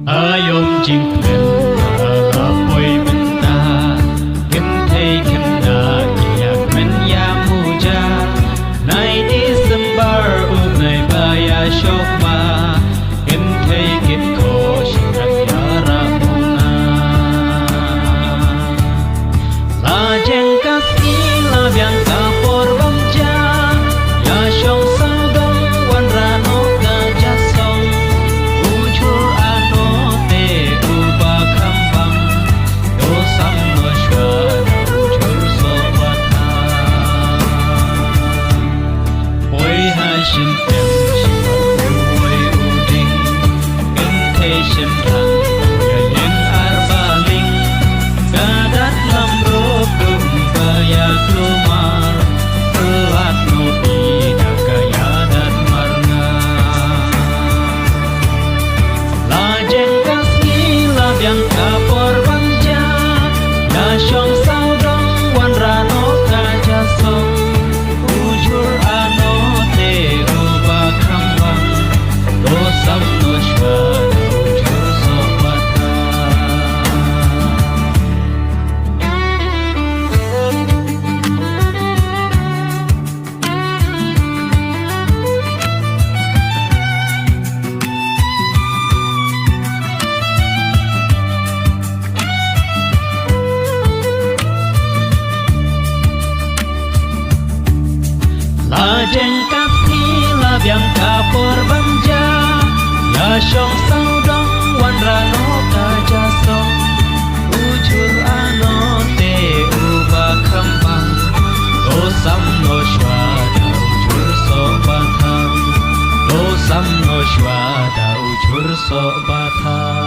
Ayom jing pen apoi benta kim thei kim na yak men ya muja nai December u nai ba ya shok ma kim thei kit ko shirak ya ra muna la jeng kasi la byang ka por bam ja ya shong sa dong wan ra no ka ja song ujur Shin em shin ruồi u ding ken the shin thang ya yen arba ling kadat lam rop dum ba ya klumar pelat no ina kaya dat marna la jeng kasni la byang kapor banja ya shong sao dong wan rano ka ja song ujur ano Sam no shwa chur so bata La jeng kasi la byang kapor banja ya shong sao dong wan rano ka ja song ujur ano te uba kambang do sam no shwa da ujur so batang do sam no shwa da ujur so batang